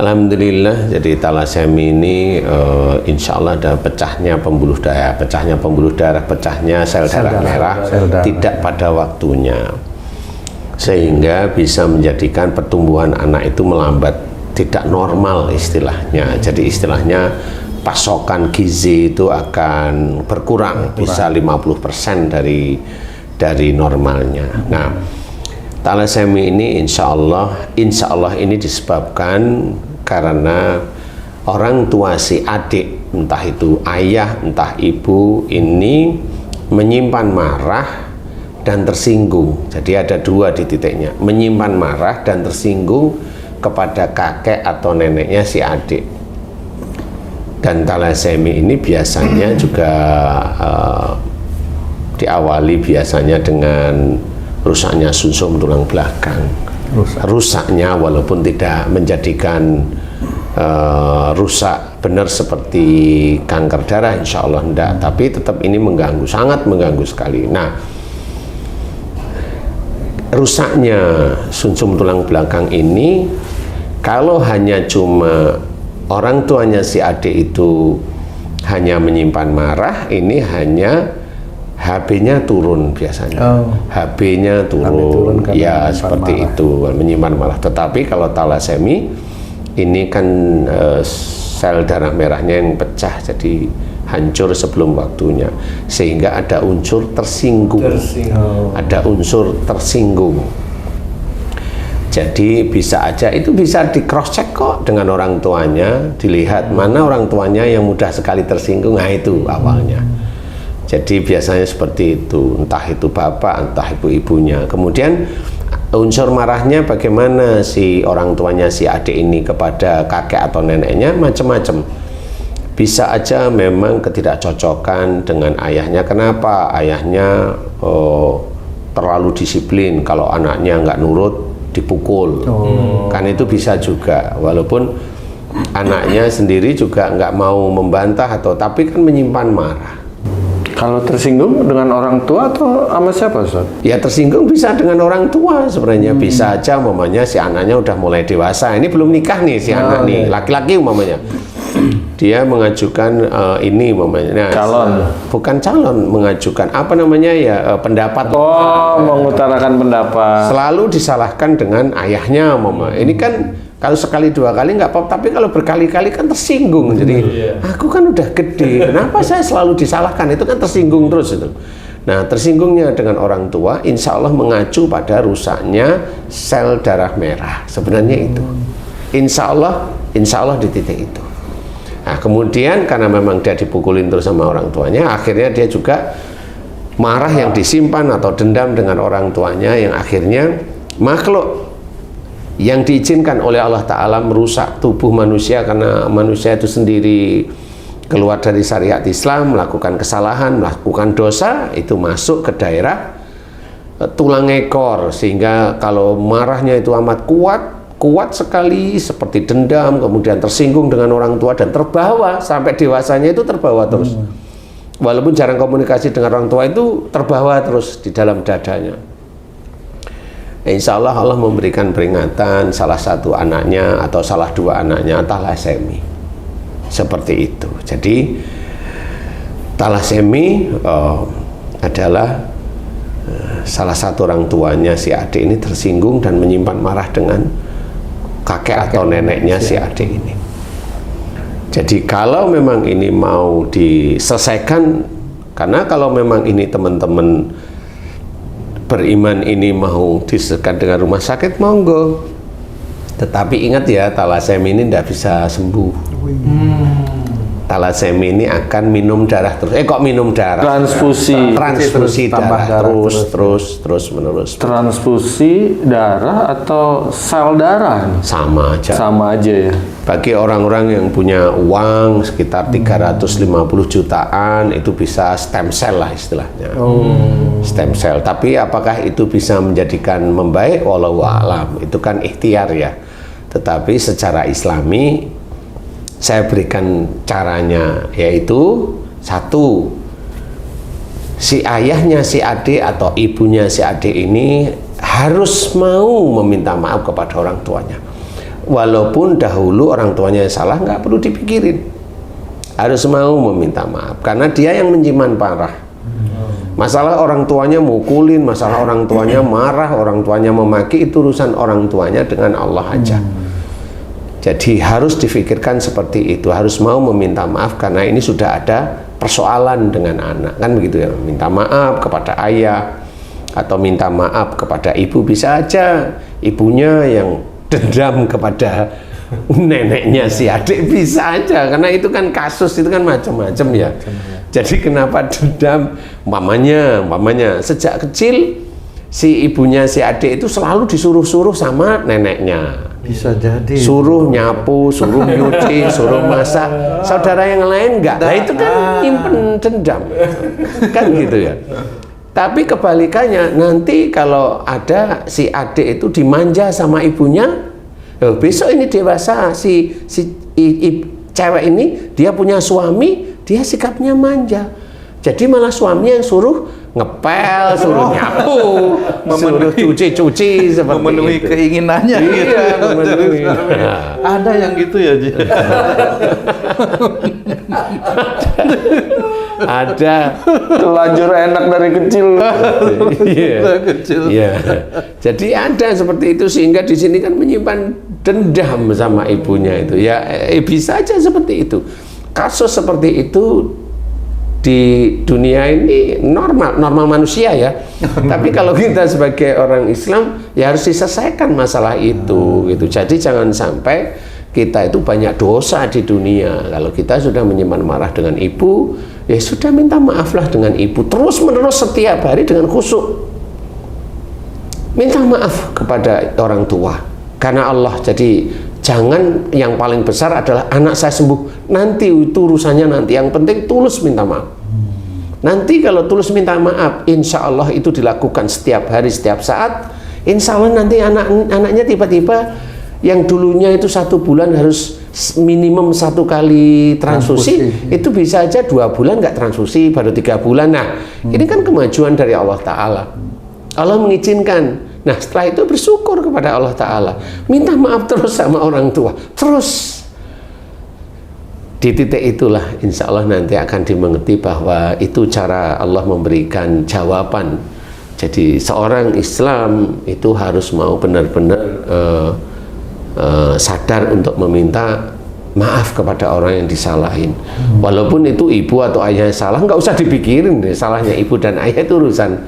Alhamdulillah, jadi talasemi ini insya Allah ada pecahnya pembuluh darah, pecahnya sel darah merah tidak pada waktunya, sehingga bisa menjadikan pertumbuhan anak itu melambat, tidak normal istilahnya. Jadi istilahnya pasokan gizi itu akan berkurang, bisa 50% dari normalnya. Nah, talasemi ini insya Allah ini disebabkan karena orang tua si adik, entah itu ayah, entah ibu, ini menyimpan marah dan tersinggung. Jadi ada dua di titiknya, menyimpan marah dan tersinggung kepada kakek atau neneknya si adik. Dan talasemi ini biasanya juga diawali biasanya dengan rusaknya sumsum tulang belakang. Rusaknya walaupun tidak menjadikan rusak benar seperti kanker darah, insya Allah enggak, tapi tetap ini mengganggu, sangat mengganggu sekali. Nah, rusaknya sumsum tulang belakang ini kalau hanya cuma orang tuanya si adik itu hanya menyimpan marah, ini hanya HB-nya turun biasanya. HB-nya turun ya seperti marah. Itu menyimpan marah. Tetapi kalau talasemi ini kan sel darah merahnya yang pecah, jadi hancur sebelum waktunya, sehingga ada unsur tersinggung. Ada unsur tersinggung. Jadi bisa aja itu bisa di cross check kok dengan orang tuanya, dilihat mana orang tuanya yang mudah sekali tersinggung. Nah itu awalnya. Jadi biasanya seperti itu, entah itu bapak, entah ibu-ibunya. Kemudian unsur marahnya bagaimana si orang tuanya si adik ini kepada kakek atau neneknya, macam-macam. Bisa aja memang ketidakcocokan dengan ayahnya. Kenapa? Ayahnya terlalu disiplin, kalau anaknya nggak nurut dipukul. Kan itu bisa juga, walaupun anaknya sendiri juga nggak mau membantah tapi kan menyimpan marah. Kalau tersinggung dengan orang tua atau sama siapa, Ustaz? Ya tersinggung bisa dengan orang tua sebenarnya. Bisa aja umpamanya si anaknya udah mulai dewasa, ini belum nikah nih si anak nih, laki-laki umpamanya. Dia mengajukan ini umpamanya. Calon. Bukan calon, mengajukan apa namanya ya, pendapat. Mengutarakan pendapat. Selalu disalahkan dengan ayahnya umpamanya. Ini kan kalau sekali dua kali nggak apa-apa, tapi kalau berkali-kali kan tersinggung. Jadi aku kan udah gede, kenapa saya selalu disalahkan? Itu kan tersinggung terus itu. Nah, tersinggungnya dengan orang tua, insya Allah mengacu pada rusaknya sel darah merah. Sebenarnya itu, insya Allah di titik itu. Nah, kemudian karena memang dia dipukulin terus sama orang tuanya, akhirnya dia juga marah yang disimpan atau dendam dengan orang tuanya, yang akhirnya makhluk yang diizinkan oleh Allah Ta'ala merusak tubuh manusia, karena manusia itu sendiri keluar dari syariat Islam, melakukan kesalahan, melakukan dosa, itu masuk ke daerah tulang ekor, sehingga kalau marahnya itu amat kuat sekali, seperti dendam, kemudian tersinggung dengan orang tua dan terbawa sampai dewasanya itu terbawa terus. Walaupun jarang komunikasi dengan orang tua, itu terbawa terus di dalam dadanya. Insya Allah Allah memberikan peringatan salah satu anaknya atau salah dua anaknya talasemi seperti itu. Jadi talasemi adalah salah satu orang tuanya si adik ini tersinggung dan menyimpan marah dengan kakek atau neneknya si adik ini. Jadi kalau memang ini mau diselesaikan, karena kalau memang ini teman-teman beriman ini mau diselesaikan dengan rumah sakit, monggo. Tetapi ingat ya, talasemi ini tidak bisa sembuh. Talasemi ini akan minum darah terus. Kok minum darah? Transfusi darah terus menerus. Transfusi darah atau sel darah? Sama aja ya. Bagi orang-orang yang punya uang sekitar 350 jutaan, itu bisa stem cell lah istilahnya. Stem cell. Tapi apakah itu bisa menjadikan membaik? Wallahu a'lam. Itu kan ikhtiar ya. Tetapi secara Islami saya berikan caranya, yaitu satu, si ayahnya si adik atau ibunya si adik ini harus mau meminta maaf kepada orang tuanya. walaupun dahulu orang tuanya yang salah, nggak perlu dipikirin, harus mau meminta maaf karena dia yang menyimpan parah. Masalah orang tuanya mukulin, masalah orang tuanya marah, orang tuanya memaki, itu urusan orang tuanya dengan Allah aja. Jadi harus difikirkan seperti itu, harus mau meminta maaf karena ini sudah ada persoalan dengan anak, kan begitu ya. Minta maaf kepada ayah atau minta maaf kepada ibu, bisa aja ibunya yang dendam kepada neneknya si adik, bisa aja, karena itu kan kasus, itu kan macam-macam ya. Jadi kenapa dendam? Umpamanya sejak kecil si ibunya si adik itu selalu disuruh-suruh sama neneknya. Bisa jadi. Suruh nyapu, suruh nyuci, suruh masak. Saudara yang lain enggak. Nah itu kan nyimpen dendam. Kan gitu ya. Tapi kebalikannya, nanti kalau ada si adik itu dimanja sama ibunya, besok ini dewasa, cewek ini dia punya suami, dia sikapnya manja. Jadi malah suaminya yang suruh ngepel, suruh nyapu, suruh cuci-cuci, seperti memenuhi itu. Keinginannya gitu. Iya, memenuhi. Ada yang gitu ya, Ji? Ada. Terlanjur enak dari kecil. Iya. Iya. Jadi ada seperti itu, sehingga di sini kan menyimpan dendam sama ibunya itu. Ya, bisa aja seperti itu. Kasus seperti itu di dunia ini normal manusia ya. Tapi kalau kita sebagai orang Islam ya harus diselesaikan masalah itu gitu. Jadi jangan sampai kita itu banyak dosa di dunia. Kalau kita sudah menyimpan marah dengan ibu, ya sudah minta maaflah dengan ibu terus menerus setiap hari dengan khusyuk. Minta maaf kepada orang tua karena Allah. Jadi jangan yang paling besar adalah anak saya sembuh, nanti itu urusannya nanti. Yang penting tulus minta maaf. Nanti kalau tulus minta maaf, insya Allah itu dilakukan setiap hari, setiap saat. Insya Allah nanti anaknya tiba-tiba yang dulunya itu 1 bulan harus minimum 1 kali transfusi, itu bisa aja 2 bulan nggak transfusi, baru 3 bulan. Nah, ini kan kemajuan dari Allah Ta'ala. Allah mengizinkan. Nah, setelah itu bersyukur kepada Allah Ta'ala, minta maaf terus sama orang tua, terus. Di titik itulah insya Allah nanti akan dimengerti bahwa itu cara Allah memberikan jawaban. Jadi seorang Islam itu harus mau benar-benar sadar untuk meminta maaf kepada orang yang disalahin. Walaupun itu ibu atau ayah yang salah, nggak usah dipikirin deh, salahnya ibu dan ayah itu urusan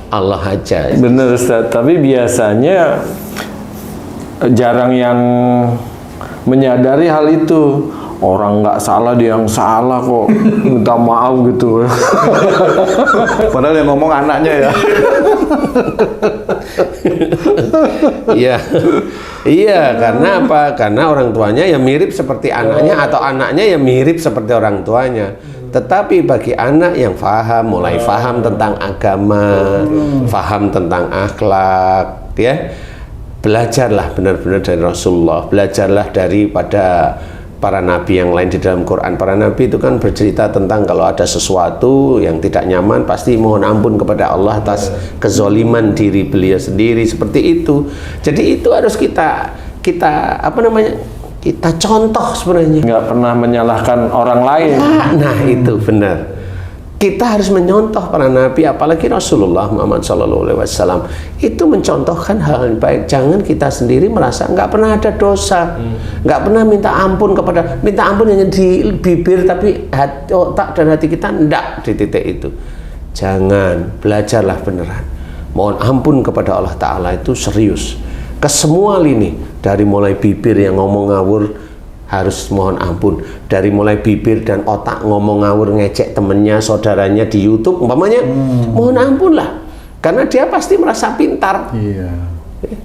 Allah aja. Bener Ustaz, tapi biasanya jarang yang menyadari hal itu. Orang nggak salah, dia yang salah kok, minta maaf gitu. Padahal yang ngomong anaknya ya. Iya, iya, karena apa? Karena orang tuanya ya mirip seperti anaknya, atau anaknya ya mirip seperti orang tuanya. Tetapi bagi anak yang faham, mulai faham tentang agama, faham tentang akhlak, ya, belajarlah benar-benar dari Rasulullah, belajarlah daripada para nabi yang lain di dalam Quran. Para nabi itu kan bercerita tentang kalau ada sesuatu yang tidak nyaman, pasti mohon ampun kepada Allah atas kezoliman diri beliau sendiri, seperti itu. Jadi itu harus kita contoh sebenarnya. Nggak pernah menyalahkan orang lain. Nah itu benar. Kita harus menyontoh para nabi, apalagi Rasulullah Muhammad SAW itu mencontohkan hal yang baik. Jangan kita sendiri merasa nggak pernah ada dosa, nggak pernah minta ampun hanya di bibir, tapi otak dan hati kita enggak di titik itu. Jangan, belajarlah beneran. Mohon ampun kepada Allah Ta'ala itu serius. Ke semua lini, dari mulai bibir yang ngomong ngawur, harus mohon ampun. Dari mulai bibir dan otak ngomong ngawur, ngecek temennya, saudaranya di YouTube umpamanya, mohon ampun lah, karena dia pasti merasa pintar. Iya.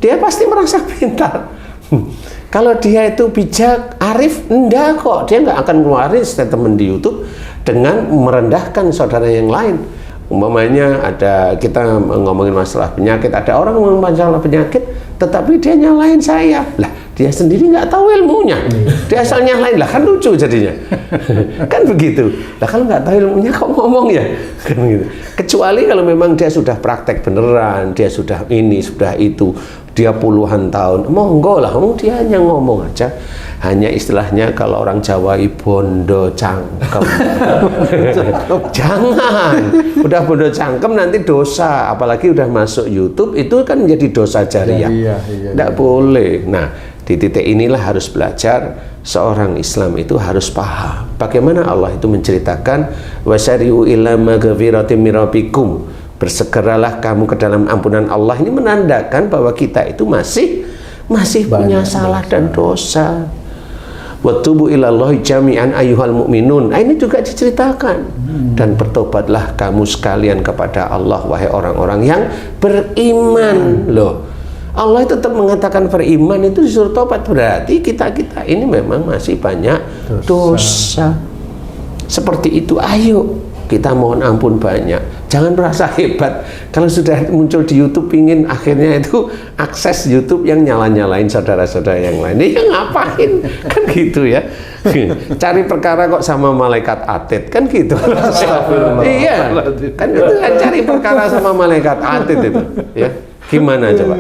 Dia pasti merasa pintar. Kalau dia itu bijak, arif, enggak kok, dia nggak akan ngeluarin statement di YouTube dengan merendahkan saudara yang lain. Umpamanya ada, kita ngomongin masalah penyakit, ada orang ngomongin masalah penyakit tetapi dia nyalain saya, lah dia sendiri nggak tahu ilmunya, dia asal nyalain, lah kan lucu jadinya. Kan begitu. Lah kalau nggak tahu ilmunya kok ngomong ya, kan gitu. Kecuali kalau memang dia sudah praktek beneran, dia sudah ini sudah itu, dia puluhan tahun, monggo lah, dia hanya ngomong aja, hanya istilahnya kalau orang Jawa bondo cangkem. Jangan, udah bondo cangkem nanti dosa, apalagi udah masuk YouTube itu kan jadi dosa jariah. Tidak boleh. Nah, di titik inilah harus belajar, seorang Islam itu harus paham bagaimana Allah itu menceritakan wasari'u ila maghfiratin min rabbikum, bersegeralah kamu ke dalam ampunan Allah. Ini menandakan bahwa kita itu masih punya salah dan dosa. Watubu ilallahi jami'an ayyuhal mu'minun. Ini juga diceritakan. Dan bertobatlah kamu sekalian kepada Allah, wahai orang-orang yang beriman. Loh, Allah itu tetap mengatakan beriman itu disuruh tobat, berarti kita ini memang masih banyak dosa. Seperti itu, ayo kita mohon ampun banyak. Jangan merasa hebat kalau sudah muncul di YouTube, ingin akhirnya itu akses YouTube yang nyala-nyalain saudara-saudara yang lain. Ya ngapain? Kan gitu ya. Cari perkara kok sama malaikat atid, kan gitu. Iya, kan itu kan cari perkara sama malaikat atid itu, ya. Gimana coba?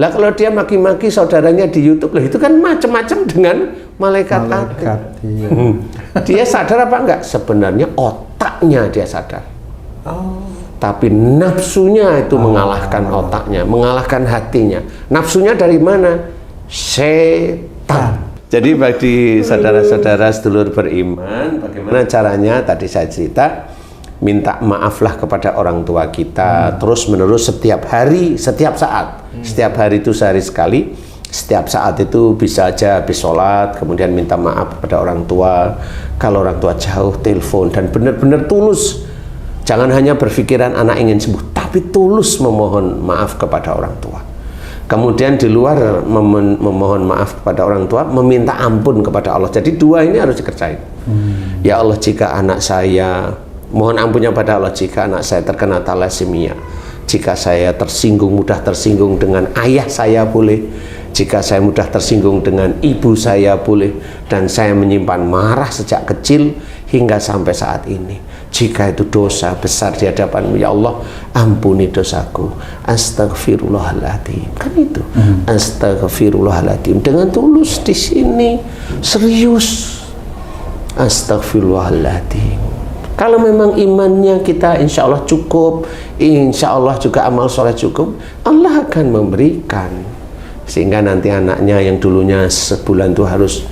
Lah kalau dia maki-maki saudaranya di YouTube, lah itu kan macam-macam dengan malaikat atid. Iya. Dia sadar apa enggak? Sebenarnya otaknya dia sadar. Tapi nafsunya itu mengalahkan otaknya, mengalahkan hatinya. Nafsunya dari mana? Setan. Jadi bagi saudara-saudara sedulur beriman, bagaimana caranya? Tadi saya cerita, minta maaflah kepada orang tua kita terus menerus setiap hari, setiap saat. Setiap hari itu sehari sekali. Setiap saat itu bisa aja habis sholat kemudian minta maaf kepada orang tua. Kalau orang tua jauh, telepon, dan benar-benar tulus. Jangan hanya berpikiran anak ingin sembuh, tapi tulus memohon maaf kepada orang tua. Kemudian di luar memohon maaf kepada orang tua, meminta ampun kepada Allah. Jadi dua ini harus dikerjain. Ya Allah, jika anak saya, mohon ampunnya pada Allah jika anak saya terkena thalassemia, jika saya mudah tersinggung dengan ayah saya boleh, jika saya mudah tersinggung dengan ibu saya boleh, dan saya menyimpan marah sejak kecil hingga sampai saat ini. Jika itu dosa besar di hadapan-Mu, ya Allah, ampuni dosaku. Astagfirullahaladzim. Kan itu. Astagfirullahaladzim. Dengan tulus di sini, serius. Astagfirullahaladzim. Kalau memang imannya kita insya Allah cukup, insya Allah juga amal soleh cukup, Allah akan memberikan. Sehingga nanti anaknya yang dulunya sebulan itu harus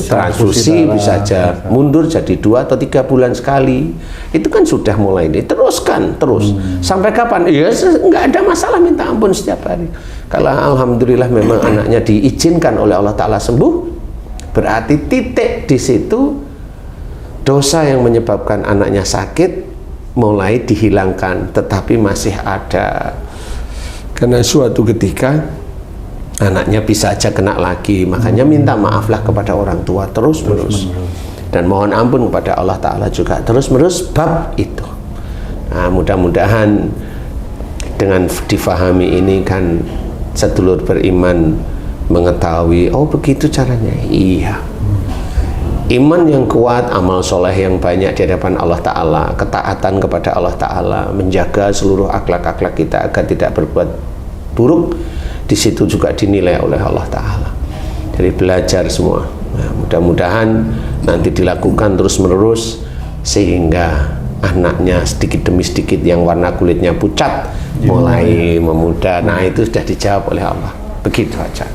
transfusi bisa aja mundur jadi 2 atau 3 bulan sekali. Itu kan sudah mulai diteruskan terus. Sampai kapan? Ya nggak ada masalah, minta ampun setiap hari. Kalau alhamdulillah memang anaknya diizinkan oleh Allah Ta'ala sembuh, berarti titik di situ dosa yang menyebabkan anaknya sakit mulai dihilangkan, tetapi masih ada. Karena suatu ketika anaknya bisa aja kena lagi, makanya minta maaflah kepada orang tua terus-menerus, dan mohon ampun kepada Allah Ta'ala juga terus-menerus bab itu. Nah, mudah-mudahan dengan difahami ini kan sedulur beriman mengetahui, oh begitu caranya. Iya, iman yang kuat, amal soleh yang banyak di hadapan Allah Ta'ala, ketaatan kepada Allah Ta'ala, menjaga seluruh akhlak-akhlak kita agar tidak berbuat buruk, di situ juga dinilai oleh Allah Ta'ala. Jadi belajar semua. Nah, mudah-mudahan nanti dilakukan terus-menerus sehingga anaknya sedikit demi sedikit yang warna kulitnya pucat mulai memudar. Nah, itu sudah dijawab oleh Allah. Begitu aja.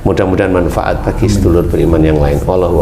Mudah-mudahan manfaat bagi sedulur beriman yang lain. Wallahu a'lam.